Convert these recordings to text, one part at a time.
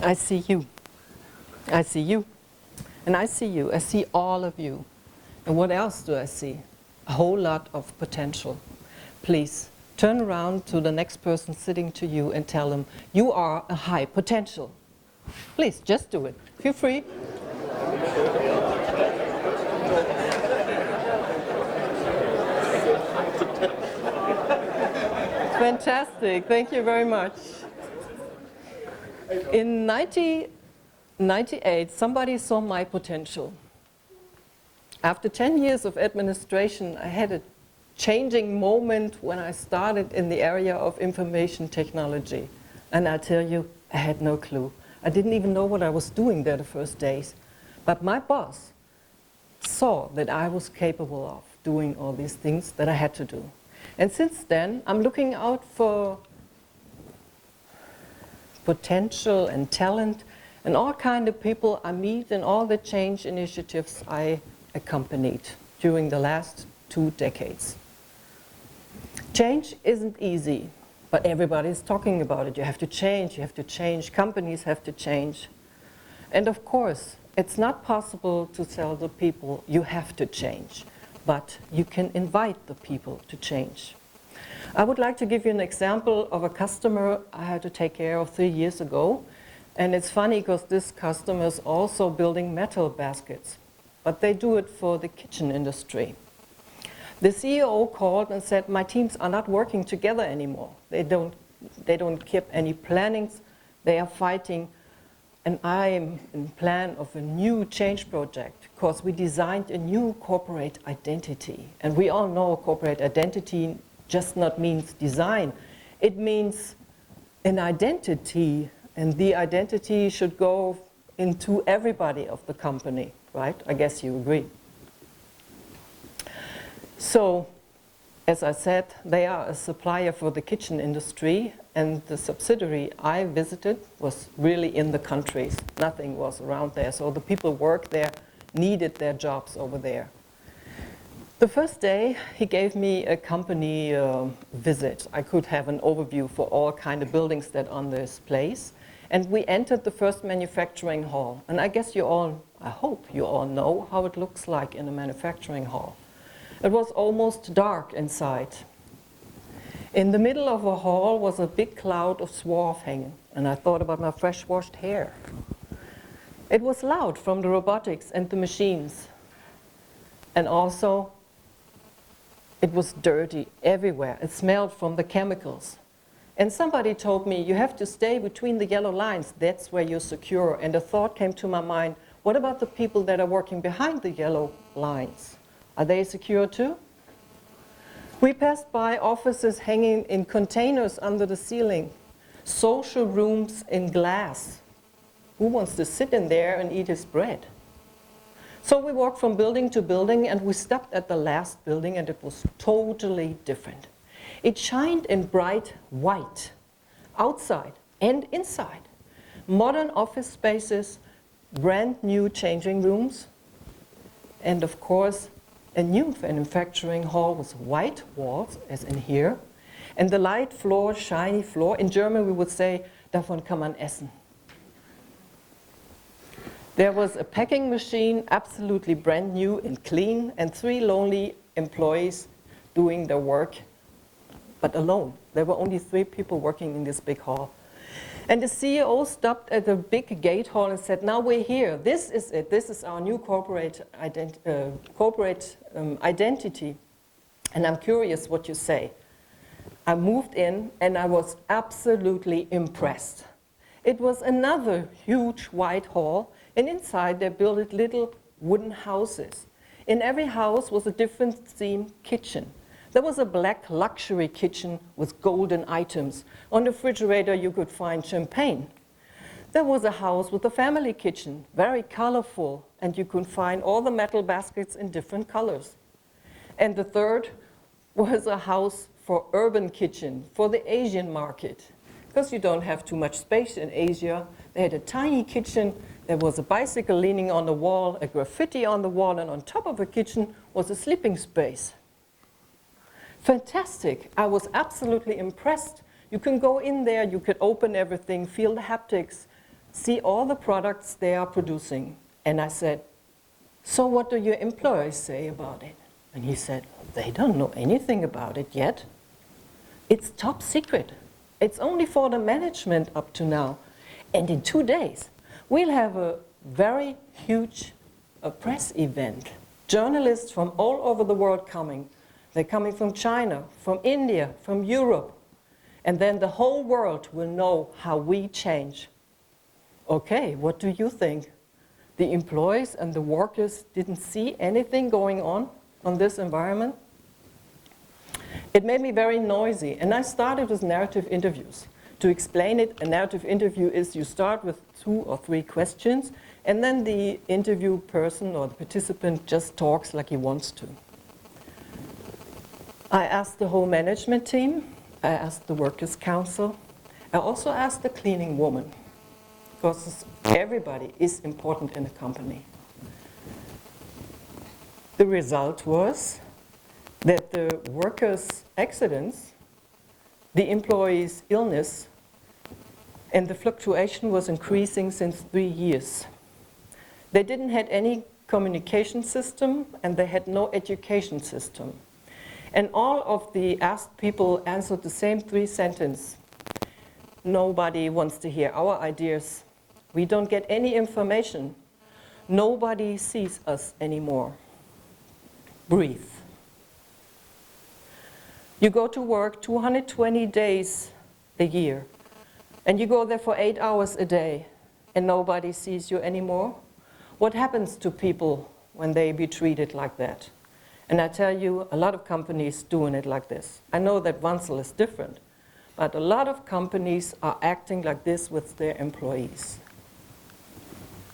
I see you. I see you. And I see you. I see all of you. And what else do I see? A whole lot of potential. Please, turn around to the next person sitting to you and tell them, you are a high potential. Please, just do it. Feel free. Fantastic. Thank you very much. In 1998, somebody saw my potential. After 10 years of administration, I had a changing moment when I started in the area of information technology. And I tell you, I had no clue. I didn't even know what I was doing there the first days. But my boss saw that I was capable of doing all these things that I had to do. And since then, I'm looking out for potential and talent and all kind of people I meet and all the change initiatives I accompanied during the last 2 decades. Change isn't easy, but everybody's talking about it. You have to change, companies have to change. And of course, it's not possible to tell the people you have to change, but you can invite the people to change. I would like to give you an example of a customer I had to take care of 3 years ago. And it's funny because this customer is also building metal baskets, but they do it for the kitchen industry. The CEO called and said, my teams are not working together anymore. They don't keep any plannings. They are fighting. And I am in plan of a new change project because we designed a new corporate identity. And we all know corporate identity just not means design. It means an identity, and the identity should go into everybody of the company, right? I guess you agree. So, as I said, they are a supplier for the kitchen industry, and the subsidiary I visited was really in the countries. Nothing was around there, so the people work there needed their jobs over there. The first day, he gave me a company visit. I could have an overview for all kind of buildings that are on this place. And we entered the first manufacturing hall. And I guess you all, I hope you all know how it looks like in a manufacturing hall. It was almost dark inside. In the middle of the hall was a big cloud of swarf hanging. And I thought about my fresh washed hair. It was loud from the robotics and the machines. And also, it was dirty everywhere. It smelled from the chemicals. And somebody told me, you have to stay between the yellow lines. That's where you're secure. And a thought came to my mind, what about the people that are working behind the yellow lines? Are they secure too? We passed by offices hanging in containers under the ceiling, social rooms in glass. Who wants to sit in there and eat his bread? So we walked from building to building, and we stopped at the last building, and it was totally different. It shined in bright white, outside and inside. Modern office spaces, brand new changing rooms, and of course, a new manufacturing hall with white walls, as in here, and the light floor, shiny floor. In German we would say, davon kann man essen. There was a packing machine, absolutely brand new and clean, and 3 lonely employees doing their work, but alone. There were only 3 people working in this big hall. And the CEO stopped at the big gate hall and said, now we're here. This is it. This is our new corporate identity. And I'm curious what you say. I moved in and I was absolutely impressed. It was another huge white hall, and inside they built little wooden houses. In every house was a different themed kitchen. There was a black luxury kitchen with golden items. On the refrigerator you could find champagne. There was a house with a family kitchen, very colorful, and you could find all the metal baskets in different colors. And the third was a house for urban kitchen, for the Asian market. Because you don't have too much space in Asia. They had a tiny kitchen. There was a bicycle leaning on the wall, a graffiti on the wall, and on top of the kitchen was a sleeping space. Fantastic. I was absolutely impressed. You can go in there, you could open everything, feel the haptics, see all the products they are producing. And I said, so what do your employees say about it? And he said, they don't know anything about it yet. It's top secret. It's only for the management up to now. And in 2 days, we'll have a very huge press event. Journalists from all over the world coming. They're coming from China, from India, from Europe. And then the whole world will know how we change. Okay, what do you think? The employees and the workers didn't see anything going on this environment? It made me very noisy, and I started with narrative interviews. To explain it, a narrative interview is you start with 2 or 3 questions, and then the interview person or the participant just talks like he wants to. I asked the whole management team, I asked the workers' council, I also asked the cleaning woman, because everybody is important in a company. The result was that the workers' accidents, the employees' illness, and the fluctuation was increasing since 3 years. They didn't have any communication system and they had no education system. And all of the asked people answered the same 3 sentences. Nobody wants to hear our ideas. We don't get any information. Nobody sees us anymore. Breathe. You go to work 220 days a year, and you go there for 8 hours a day, and nobody sees you anymore. What happens to people when they be treated like that? And I tell you, a lot of companies doing it like this. I know that Wansel is different, but a lot of companies are acting like this with their employees.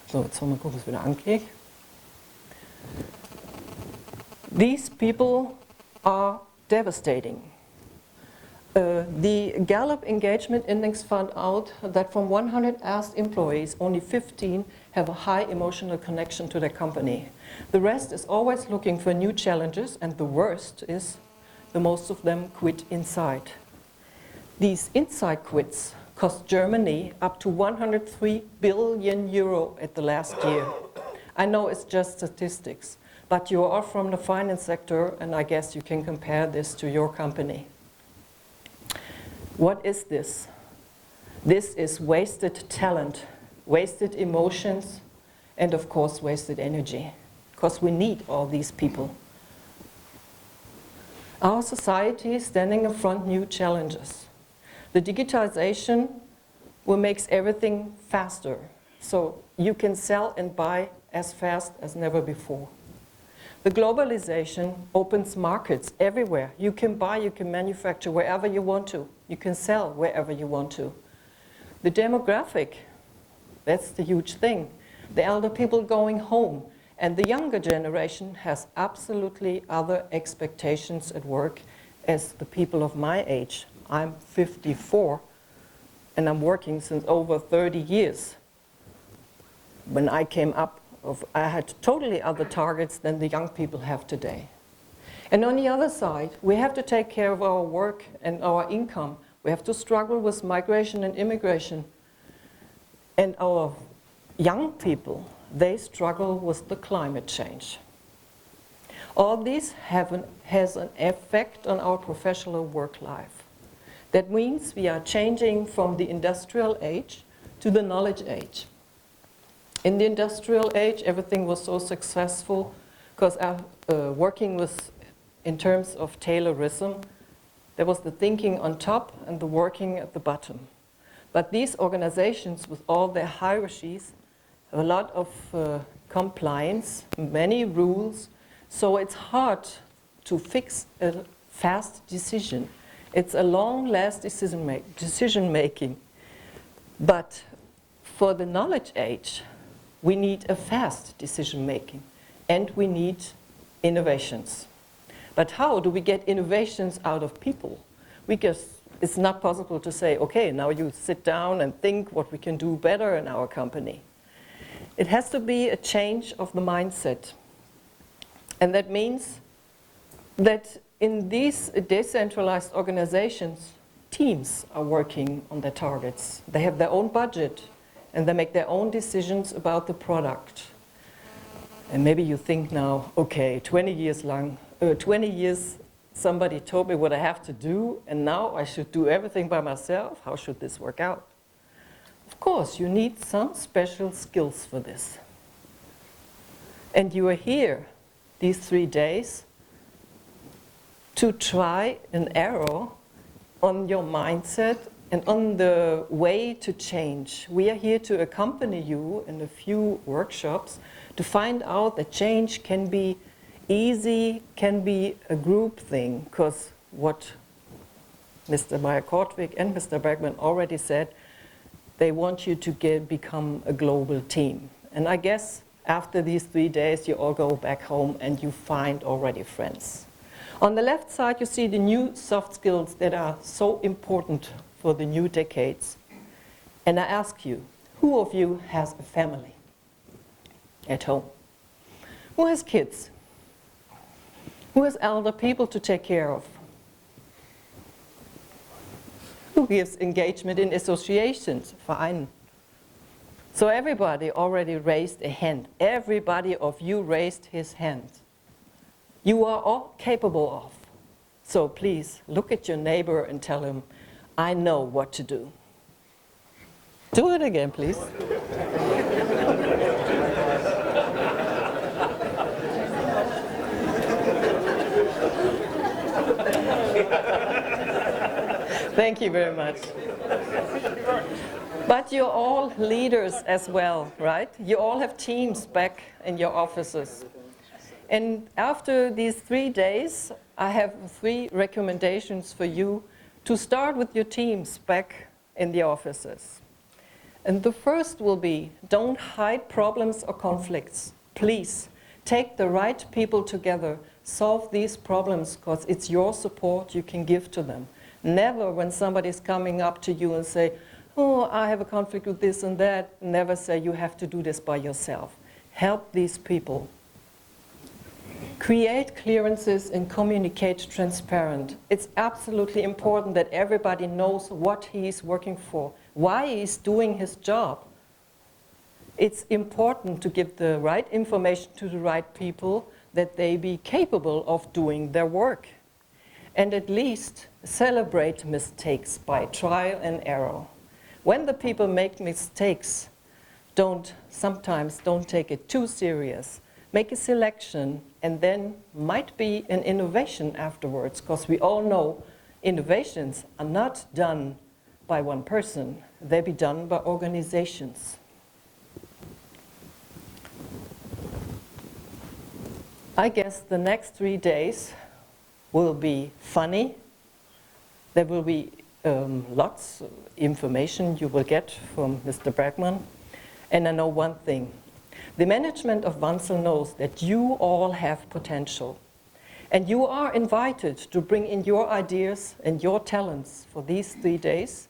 So, jetzt wollen wir gucken, was wieder anklickt. These people are devastating. The Gallup Engagement Index found out that from 100 asked employees, only 15 have a high emotional connection to their company. The rest is always looking for new challenges, and the worst is the most of them quit inside. These inside quits cost Germany up to 103 billion euro at the last year. I know it's just statistics, but you are from the finance sector, and I guess you can compare this to your company. What is this? This is wasted talent, wasted emotions, and of course wasted energy, because we need all these people. Our society is standing in front of new challenges. The digitization will make everything faster, so you can sell and buy as fast as never before. The globalization opens markets everywhere. You can buy, you can manufacture wherever you want to. You can sell wherever you want to. The demographic, that's the huge thing. The elder people going home, and the younger generation has absolutely other expectations at work as the people of my age. I'm 54, and I'm working since over 30 years. When I came up, I had totally other targets than the young people have today. And on the other side, we have to take care of our work and our income. We have to struggle with migration and immigration. And our young people, they struggle with the climate change. All this has an effect on our professional work life. That means we are changing from the industrial age to the knowledge age. In the industrial age, everything was so successful because working with, in terms of Taylorism, there was the thinking on top and the working at the bottom. But these organizations with all their hierarchies have a lot of compliance, many rules, so it's hard to fix a fast decision. It's a long-last decision making. But for the knowledge age, we need a fast decision making, and we need innovations. But how do we get innovations out of people? It's not possible to say, okay, now you sit down and think what we can do better in our company. It has to be a change of the mindset. And that means that in these decentralized organizations, teams are working on their targets. They have their own budget, and they make their own decisions about the product. And maybe you think now, okay, 20 years somebody told me what I have to do, and now I should do everything by myself. How should this work out? Of course, you need some special skills for this. And you are here these 3 days to try an error on your mindset and on the way to change. We are here to accompany you in a few workshops to find out that change can be easy, can be a group thing, because what Mr. Meyer-Kortwig and Mr. Bergman already said, they want you to become a global team. And I guess after these 3 days, you all go back home and you find already friends. On the left side, you see the new soft skills that are so important for the new decades. And I ask you, who of you has a family at home? Who has kids? Who has elder people to take care of? Who gives engagement in associations? Vereinen. So everybody already raised a hand. Everybody of you raised his hand. You are all capable of. So please look at your neighbor and tell him, I know what to do. Do it again, please. Thank you very much. But you're all leaders as well, right? You all have teams back in your offices. And after these 3 days, I have 3 recommendations for you to start with your teams back in the offices. And the first will be, don't hide problems or conflicts. Please, take the right people together, solve these problems, because it's your support you can give to them. Never when somebody's coming up to you and say, oh, I have a conflict with this and that, never say you have to do this by yourself. Help these people. Create clearances and communicate transparent. It's absolutely important that everybody knows what he is working for, why he is doing his job. It's important to give the right information to the right people that they be capable of doing their work. And at least celebrate mistakes by trial and error. When the people make mistakes, sometimes don't take it too serious. Make a selection, and then might be an innovation afterwards, because we all know innovations are not done by one person. They be done by organizations. I guess the next 3 days will be funny. There will be lots of information you will get from Mr. Bergman. And I know one thing. The management of Wanzel knows that you all have potential. And you are invited to bring in your ideas and your talents for these 3 days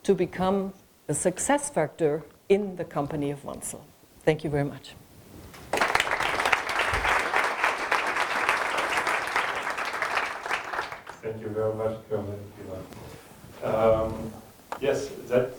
to become a success factor in the company of Wanzel. Thank you very much. Thank you very much, Kermit. Yes, that